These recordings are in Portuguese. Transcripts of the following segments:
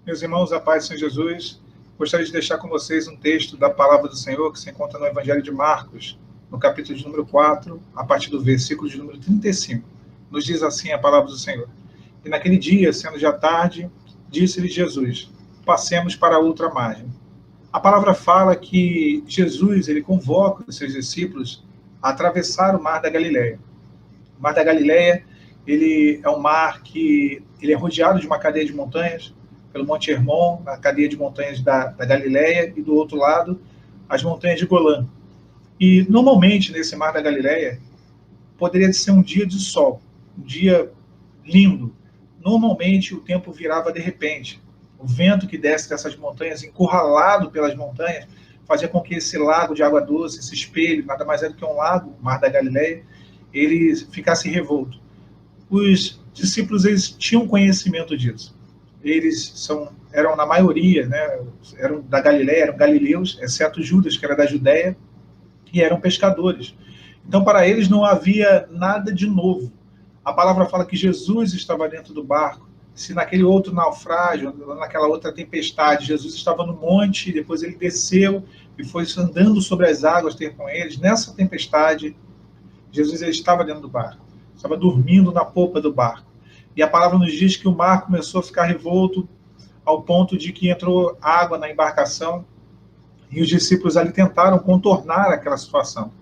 Meus irmãos, a paz do Senhor Jesus, gostaria de deixar com vocês um texto da palavra do Senhor que se encontra no Evangelho de Marcos, no capítulo de número 4, a partir do versículo de número 35. Nos diz assim a palavra do Senhor. E naquele dia, sendo já tarde, disse-lhe Jesus, passemos para a outra margem. A palavra fala que Jesus ele convoca os seus discípulos a atravessar o mar da Galileia. O mar da Galileia ele é um mar que ele é rodeado de uma cadeia de montanhas, pelo Monte Hermon, a cadeia de montanhas da Galileia, e do outro lado, as montanhas de Golã. E, normalmente, nesse mar da Galileia, poderia ser um dia de sol, um dia lindo. Normalmente, o tempo virava de repente. O vento que desce dessas montanhas, encurralado pelas montanhas, fazia com que esse lago de água doce, esse espelho, nada mais é do que um lago, o mar da Galileia, ele ficasse revolto. Os discípulos eles tinham conhecimento disso. Eles eram na maioria, né, eram da Galileia, eram galileus, exceto Judas, que era da Judéia, e eram pescadores. Então, para eles não havia nada de novo. A palavra fala que Jesus estava dentro do barco. Se naquele outro naufrágio, naquela outra tempestade, Jesus estava no monte, depois ele desceu e foi andando sobre as águas ter com eles, nessa tempestade, Jesus ele estava dentro do barco, estava dormindo na popa do barco. E a palavra nos diz que o mar começou a ficar revolto ao ponto de que entrou água na embarcação e os discípulos ali tentaram contornar aquela situação.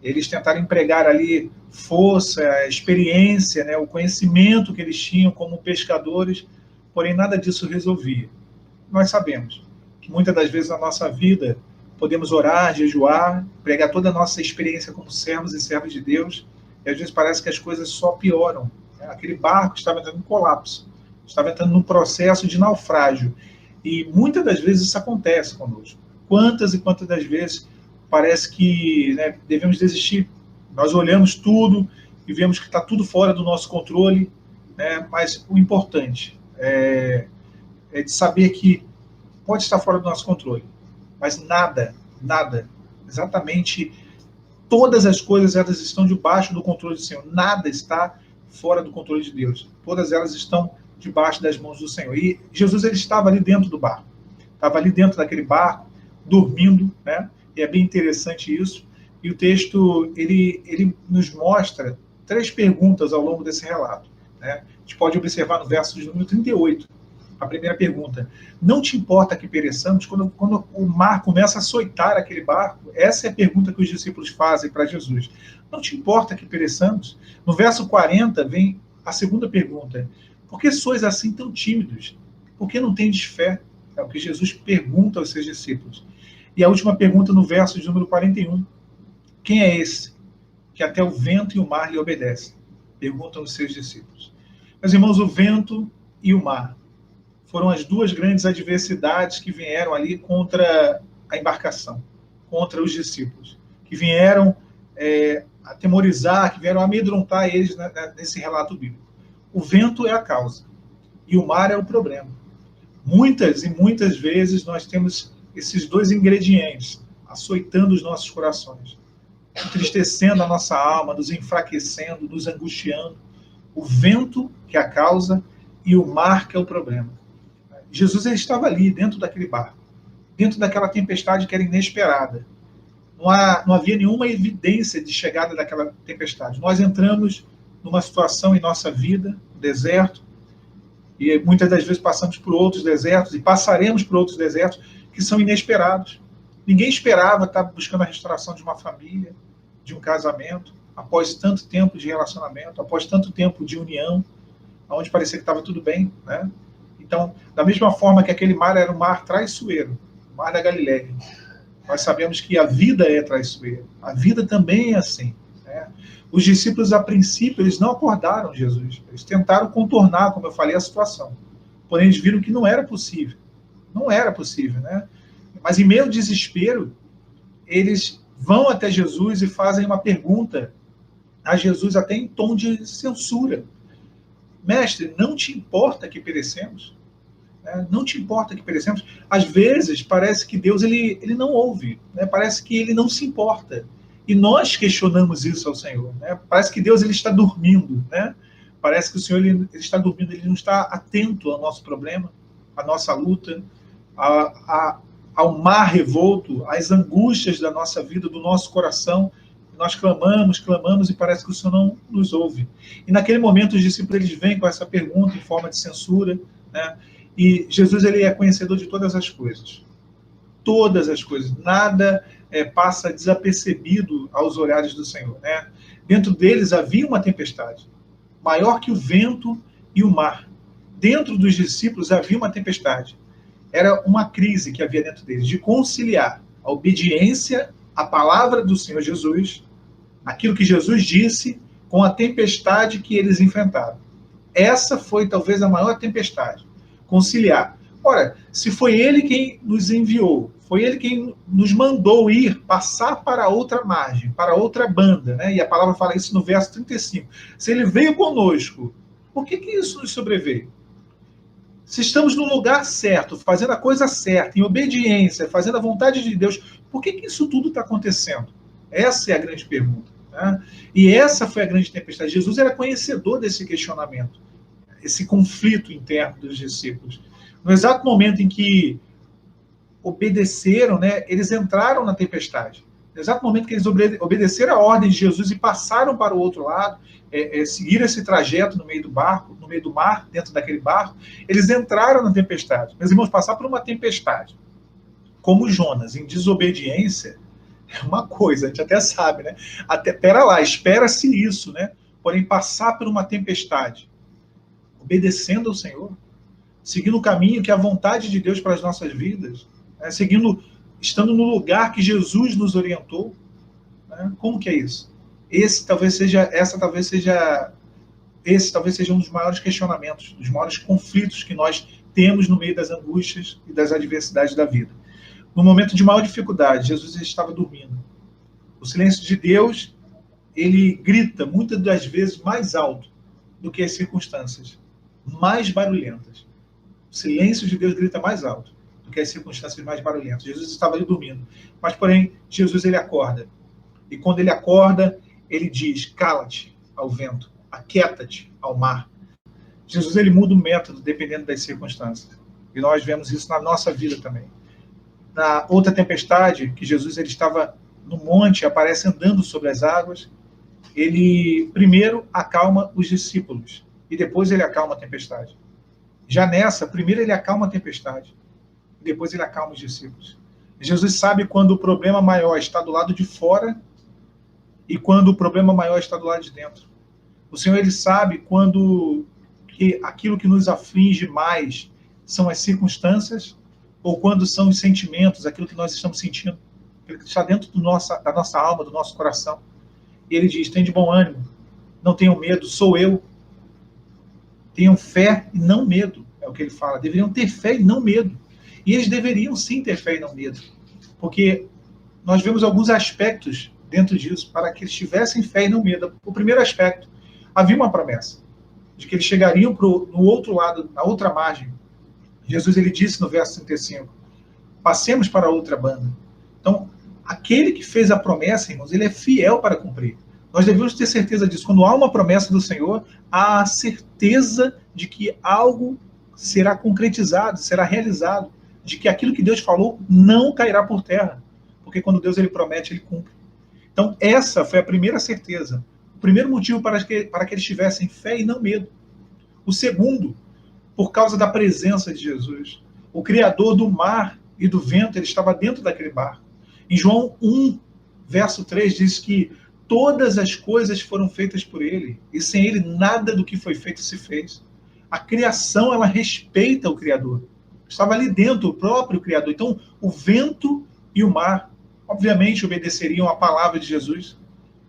Eles tentaram empregar ali força, experiência, né, o conhecimento que eles tinham como pescadores, porém nada disso resolvia. Nós sabemos que muitas das vezes na nossa vida podemos orar, jejuar, pregar toda a nossa experiência como servos e servas de Deus, e às vezes parece que as coisas só pioram. Aquele barco estava entrando em colapso, estava entrando num processo de naufrágio. E muitas das vezes isso acontece conosco. Quantas e quantas das vezes parece que devemos desistir. Nós olhamos tudo e vemos que está tudo fora do nosso controle, né? Mas o importante é de saber que pode estar fora do nosso controle, mas nada, exatamente todas as coisas elas estão debaixo do controle do Senhor. Nada está fora do controle de Deus. Todas elas estão debaixo das mãos do Senhor. E Jesus ele estava ali dentro do barco. Estava ali dentro daquele barco, dormindo, né? E é bem interessante isso. E o texto, ele nos mostra 3 perguntas ao longo desse relato, né? A gente pode observar no verso de número 38. A primeira pergunta, não te importa que pereçamos? Quando o mar começa a açoitar aquele barco, essa é a pergunta que os discípulos fazem para Jesus. Não te importa que pereçamos? No verso 40 vem a segunda pergunta, por que sois assim tão tímidos? Por que não tendes fé? É o que Jesus pergunta aos seus discípulos. E a última pergunta no verso de número 41, quem é esse que até o vento e o mar lhe obedecem? Perguntam os seus discípulos. Meus irmãos, o vento e o mar foram as 2 grandes adversidades que vieram ali contra a embarcação, contra os discípulos, que vieram atemorizar, que vieram amedrontar eles nesse relato bíblico. O vento é a causa e o mar é o problema. Muitas e muitas vezes nós temos esses 2 ingredientes açoitando os nossos corações, entristecendo a nossa alma, nos enfraquecendo, nos angustiando. O vento, que é a causa, e o mar, que é o problema. Jesus ele estava ali, dentro daquele barco, dentro daquela tempestade que era inesperada. Não havia nenhuma evidência de chegada daquela tempestade. Nós entramos numa situação em nossa vida, deserto, e muitas das vezes passamos por outros desertos, e passaremos por outros desertos que são inesperados. Ninguém esperava estar buscando a restauração de uma família, de um casamento, após tanto tempo de relacionamento, após tanto tempo de união, onde parecia que estava tudo bem, né? Então, da mesma forma que aquele mar era um mar traiçoeiro, o mar da Galileia, nós sabemos que a vida é traiçoeira. A vida também é assim, né? Os discípulos, a princípio, eles não acordaram Jesus. Eles tentaram contornar, como eu falei, a situação. Porém, eles viram que não era possível. Não era possível, né? Mas, em meio ao desespero, eles vão até Jesus e fazem uma pergunta a Jesus, até em tom de censura. Mestre, não te importa que perecemos? Não te importa que perecemos? Às vezes, parece que Deus ele não ouve, né? Parece que ele não se importa. E nós questionamos isso ao Senhor, né? Parece que Deus ele está dormindo, né? Parece que o Senhor ele está dormindo, ele não está atento ao nosso problema. a nossa luta, ao mar revolto, às angústias da nossa vida, do nosso coração. Nós clamamos, clamamos e parece que o Senhor não nos ouve. E naquele momento os discípulos eles vêm com essa pergunta em forma de censura, né? E Jesus ele é conhecedor de todas as coisas. Todas as coisas. Nada passa desapercebido aos olhares do Senhor, né? Dentro deles havia uma tempestade, maior que o vento e o mar. Dentro dos discípulos havia uma tempestade. Era uma crise que havia dentro deles, de conciliar a obediência à palavra do Senhor Jesus, aquilo que Jesus disse, com a tempestade que eles enfrentaram. Essa foi talvez a maior tempestade. Conciliar. Ora, se foi ele quem nos enviou, foi ele quem nos mandou ir, passar para outra margem, para outra banda, né? E a palavra fala isso no verso 35. Se ele veio conosco, por que isso nos sobreveio? Se estamos no lugar certo, fazendo a coisa certa, em obediência, fazendo a vontade de Deus, por que isso tudo está acontecendo? Essa é a grande pergunta, né? E essa foi a grande tempestade. Jesus era conhecedor desse questionamento, esse conflito interno dos discípulos. No exato momento em que obedeceram, né, eles entraram na tempestade. No exato momento que eles obedeceram a ordem de Jesus e passaram para o outro lado, seguiram esse trajeto no meio do barco, no meio do mar, dentro daquele barco, eles entraram na tempestade. Meus irmãos, passar por uma tempestade, como Jonas, em desobediência, é uma coisa, a gente até sabe, né? Pera lá, espera-se isso, né? Porém, passar por uma tempestade, obedecendo ao Senhor, seguindo o caminho que é a vontade de Deus para as nossas vidas, né? Estando no lugar que Jesus nos orientou, né? Como que é isso? Esse talvez seja um dos maiores questionamentos, dos maiores conflitos que nós temos no meio das angústias e das adversidades da vida. No momento de maior dificuldade, Jesus estava dormindo. O silêncio de Deus, ele grita muitas das vezes mais alto do que as circunstâncias mais barulhentas. O silêncio de Deus grita mais alto do que as circunstâncias mais barulhentas. Jesus estava ali dormindo. Mas, porém, Jesus ele acorda. E quando ele acorda, ele diz, cala-te ao vento, aquieta-te ao mar. Jesus ele muda o método dependendo das circunstâncias. E nós vemos isso na nossa vida também. Na outra tempestade, que Jesus ele estava no monte, aparece andando sobre as águas, ele primeiro acalma os discípulos e depois ele acalma a tempestade. Já nessa, primeiro ele acalma a tempestade e depois ele acalma os discípulos. Jesus sabe quando o problema maior está do lado de fora e quando o problema maior está do lado de dentro. O Senhor ele sabe quando aquilo que nos aflige mais são as circunstâncias ou quando são os sentimentos, aquilo que nós estamos sentindo, aquilo que está dentro da nossa alma, do nosso coração. E ele diz, tem de bom ânimo, não tenham medo, sou eu. Tenham fé e não medo, é o que ele fala. Deveriam ter fé e não medo. E eles deveriam sim ter fé e não medo, porque nós vemos alguns aspectos dentro disso, para que eles tivessem fé e não medo. O primeiro aspecto, havia uma promessa, de que eles chegariam no outro lado, na outra margem. Jesus ele disse no verso 35, passemos para outra banda. Então, aquele que fez a promessa, irmãos, ele é fiel para cumprir. Nós devemos ter certeza disso. Quando há uma promessa do Senhor, há a certeza de que algo será concretizado, será realizado, de que aquilo que Deus falou não cairá por terra, porque quando Deus ele promete, ele cumpre. Então, essa foi a primeira certeza, o primeiro motivo para que eles tivessem fé e não medo. O segundo, por causa da presença de Jesus. O Criador do mar e do vento, ele estava dentro daquele barco. Em João 1, verso 3, diz que todas as coisas foram feitas por ele, e sem ele nada do que foi feito se fez. A criação, ela respeita o Criador. Estava ali dentro, o próprio Criador. Então, o vento e o mar, obviamente, obedeceriam à palavra de Jesus.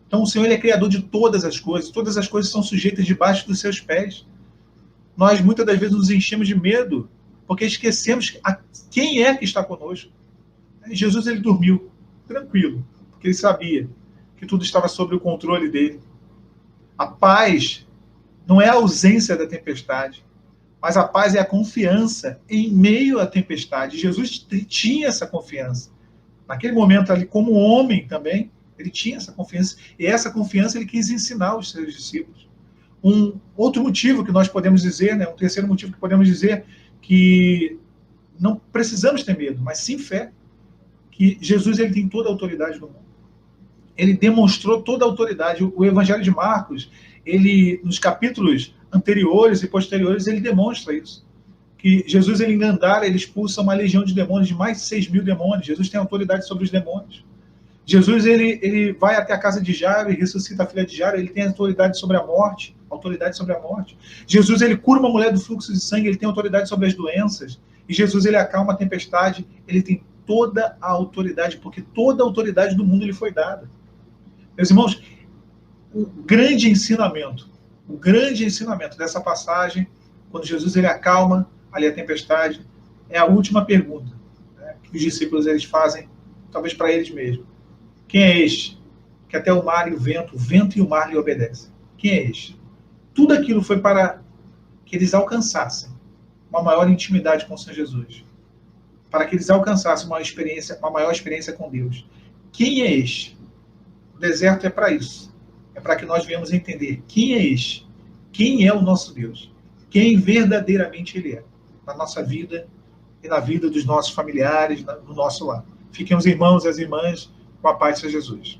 Então, o Senhor ele é criador de todas as coisas são sujeitas debaixo dos seus pés. Nós, muitas das vezes, nos enchemos de medo, porque esquecemos quem é que está conosco. Jesus, ele dormiu, tranquilo, porque ele sabia que tudo estava sob o controle dele. A paz não é a ausência da tempestade, mas a paz é a confiança em meio à tempestade. Jesus tinha essa confiança. Naquele momento ali, como homem também, ele tinha essa confiança, e essa confiança ele quis ensinar aos seus discípulos. Um outro motivo que nós podemos dizer, né, um terceiro motivo que podemos dizer, que não precisamos ter medo, mas sim fé, que Jesus ele tem toda a autoridade do mundo. Ele demonstrou toda a autoridade. O Evangelho de Marcos, ele, nos capítulos anteriores e posteriores, ele demonstra isso. Que Jesus, ele em Gandara, ele expulsa uma legião de demônios, de mais de 6.000 demônios. Jesus tem autoridade sobre os demônios. Jesus, ele vai até a casa de Jairo e ressuscita a filha de Jairo, ele tem autoridade sobre a morte, Jesus, ele cura uma mulher do fluxo de sangue, ele tem autoridade sobre as doenças. E Jesus, ele acalma a tempestade, ele tem toda a autoridade, porque toda a autoridade do mundo lhe foi dada. Meus irmãos, o grande ensinamento dessa passagem, quando Jesus ele acalma ali a tempestade, é a última pergunta, né, que os discípulos eles fazem, talvez para eles mesmos. Quem é este? Que até o mar e o vento e o mar lhe obedecem. Quem é este? Tudo aquilo foi para que eles alcançassem uma maior intimidade com o Senhor Jesus. Para que eles alcançassem uma maior experiência com Deus. Quem é este? O deserto é para isso. É para que nós venhamos entender quem é este. Quem é o nosso Deus. Quem verdadeiramente Ele é. Na nossa vida e na vida dos nossos familiares, no nosso lar. Fiquem os irmãos e as irmãs com a paz de Jesus.